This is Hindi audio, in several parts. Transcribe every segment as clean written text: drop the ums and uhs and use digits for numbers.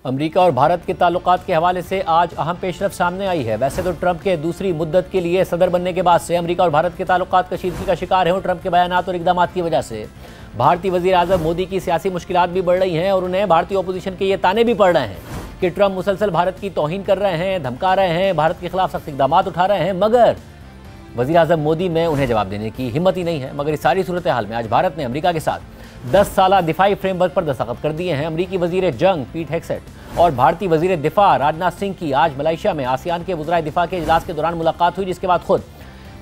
अमेरिका और भारत के ताल्लुकात के हवाले से आज अहम पेशरफ सामने आई है। वैसे तो ट्रंप के दूसरी मुद्दत के लिए सदर बनने के बाद से अमेरिका और भारत के ताल्लुकात कशीदगी का शिकार हैं। ट्रंप के बयानात और इक़दामात की वजह से भारतीय वज़ीर आज़म मोदी की सियासी मुश्किलात भी बढ़ रही हैं और उन्हें भारतीय अपोजिशन के ये ताने भी पड़ रहे हैं कि ट्रंप मुसलसल भारत की तौहीन कर रहे हैं, धमका रहे हैं, भारत के खिलाफ सख्त इक़दामात उठा रहे हैं, मगर वज़ीर आज़म मोदी में उन्हें जवाब देने की हिम्मत ही नहीं है। मगर इस सारी सूरत हाल में आज भारत ने अमेरिका के साथ 10 साला दिफाई फ्रेमवर्क पर दस्तखत कर दिए हैं। अमरीकी वज़ीर जंग पीट हेग्सेट और भारतीय वज़ीर दिफा राजनाथ सिंह की आज मलेशिया में आसियान के वज़राए दिफा के इजलास के दौरान मुलाकात हुई, जिसके बाद खुद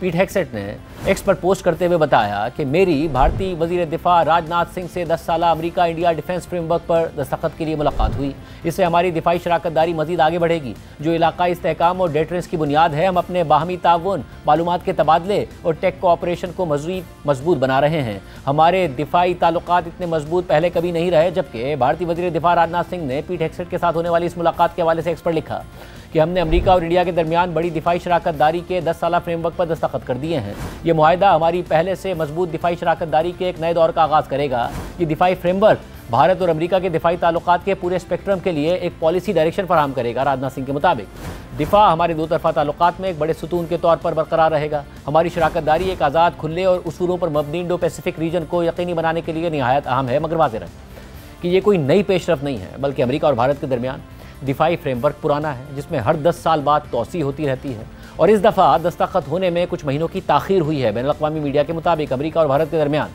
पीट हेग्सेट ने एक्स पर पोस्ट करते हुए बताया कि मेरी भारतीय वज़ीर दिफा राजनाथ सिंह से 10 साला अमेरिका इंडिया डिफेंस फ्रेमवर्क पर दस्तखत के लिए मुलाकात हुई। इससे हमारी दिफाई शराकतदारी मज़ीद आगे बढ़ेगी, जो इलाकाई इस्तेहकाम और डेटरेंस की बुनियाद है। हम अपने बाहमी ताउन, मालूमात के तबादले और टेक कोऑपरेशन को मज़ीद मजबूत बना रहे हैं। हमारे दिफाई ताल्लुकात इतने मजबूत पहले कभी नहीं रहे। जबकि भारतीय वज़ीर दिफा राजनाथ सिंह ने पीट हेग्सेट के साथ होने वाली इस मुलाकात के हवाले से एक्स पर लिखा कि हमने अमेरिका और इंडिया के दरमियान बड़ी दिफाई शराकतदारी के 10 साला फ्रेमवर्क पर दस्तखत कर दिए हैं। ये मुआहदा हमारी पहले से मजबूत दिफाई शराकतदारी के एक नए दौर का आगाज़ करेगा। ये दिफाई फ्रेमवर्क भारत और अमेरिका के दिफाई ताल्लुकात के पूरे स्पेक्ट्रम के लिए एक पॉलिसी डायरेक्शन फराहम करेगा। राजनाथ सिंह के मुताबिक दिफा हमारे दो तरफा ताल्लुकात में एक बड़े सुतून के तौर पर बरकरार रहेगा। हमारी शराकतदारी एक आज़ाद, खुले और उसूलों पर मबनी इंडो पैसिफिक रीजन को यकीनी बनाने के लिए निहायत अहम है। मगर वाज़ेह रहे कि ये कोई नई पेशरफ नहीं है, बल्कि अमेरिका और भारत के दरमियान दिफाई फ्रेमवर्क पुराना है, जिसमें हर 10 साल बाद तोसी होती रहती है। और इस दफ़ा दस्तखत होने में कुछ महीनों की ताख़ीर हुई है। बैनुल-अक़वामी मीडिया के मुताबिक अमेरिका और भारत के दरमियान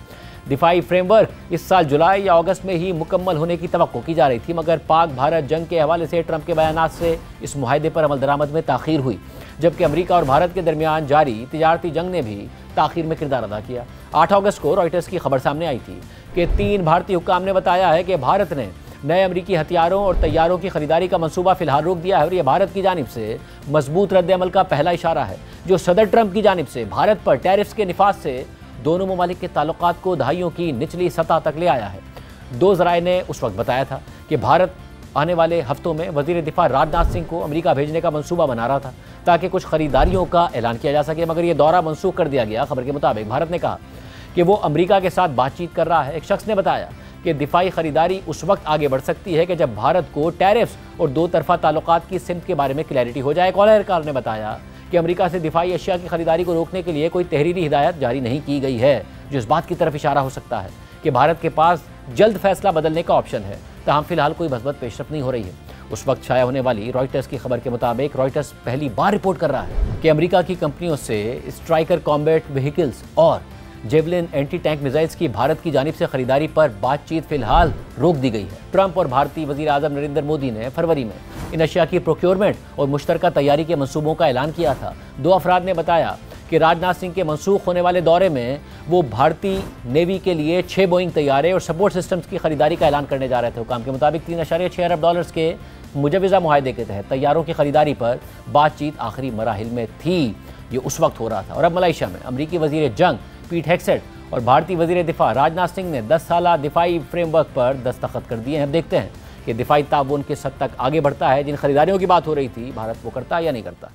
दिफाई फ्रेमवर्क इस साल जुलाई या अगस्त में ही मुकम्मल होने की तवक्को की जा रही थी, मगर पाक भारत जंग के हवाले से ट्रंप के बयानात से इस मुआहदे पर अमल दरामद में ताख़ीर हुई। जबकि अमेरिका और भारत के दरमियान जारी तिजारती जंग ने भी ताख़ीर में किरदार अदा किया। 8 अगस्त को रॉयटर्स की खबर सामने आई थी कि 3 भारतीय हुक्काम ने बताया है कि भारत ने नए अमरीकी हथियारों और तैयारों की खरीदारी का मंसूबा फिलहाल रोक दिया है। और यह भारत की जानिब से मजबूत रद्द-ए-अमल का पहला इशारा है, जो सदर ट्रंप की जानिब से भारत पर टैरिफ्स के निफाज से दोनों ममालिक के ताल्लुकात को दहाइयों की निचली सतह तक ले आया है। 2 ज़राए ने उस वक्त बताया था कि भारत आने वाले हफ्तों में वज़ीर दिफा राजनाथ सिंह को अमेरिका भेजने का मंसूबा बना रहा था ताकि कुछ खरीदारियों का ऐलान किया जा सके, मगर यह दौरा मनसूख कर दिया गया। खबर के मुताबिक भारत ने कहा कि वो अमेरिका के साथ बातचीत कर रहा है। एक शख्स ने बताया कि दिफाई खरीदारी उस वक्त आगे बढ़ सकती है कि जब भारत को टैरिफ्स और 2 तरफा ताल्लुकात की सिमत के बारे में क्लैरिटी हो जाए। एक और एहलकार ने बताया कि अमेरिका से दिफाई अशिया की खरीदारी को रोकने के लिए कोई तहरीरी हिदायत जारी नहीं की गई है, जो इस बात की तरफ इशारा हो सकता है कि भारत के पास जल्द फैसला बदलने का ऑप्शन है। तहम फिलहाल कोई मज़बूत पेशरफ नहीं हो रही है। उस वक्त शाया होने वाली रॉयटर्स की खबर के मुताबिक रॉयटर्स पहली बार रिपोर्ट कर रहा है कि अमेरिका की कंपनियों से स्ट्राइकर कॉम्बैट व्हीकल्स और जेवलिन एंटी टैंक मिसाइल्स की भारत की जानिब से खरीदारी पर बातचीत फिलहाल रोक दी गई है। ट्रंप और भारतीय वज़ीर आज़म नरेंद्र मोदी ने फरवरी में इन अशिया की प्रोक्योरमेंट और मुश्तरका तैयारी के मंसूबों का ऐलान किया था। 2 अफराद ने बताया कि राजनाथ सिंह के मनसूख होने वाले दौरे में वो भारतीय नेवी के लिए 6 बोइंग तैयारे और सपोर्ट सिस्टम्स की खरीदारी का ऐलान करने जा रहे थे। हुकाम के मुताबिक $3.6 अरब के मुजवज़ा मुआहदे के तहत तैयारों की खरीदारी पर बातचीत आखिरी मराहिल में थी। ये उस वक्त हो रहा था। और अब मलेशिया में अमरीकी वज़ीर जंग पीट हेग्सेट और भारतीय वज़ीर दिफा राजनाथ सिंह ने 10 साला दिफाई फ्रेमवर्क पर दस्तखत कर दिए हैं। अब देखते हैं कि दिफाई ताउन किस हद तक आगे बढ़ता है। जिन खरीदारियों की बात हो रही थी, भारत वो करता है या नहीं करता।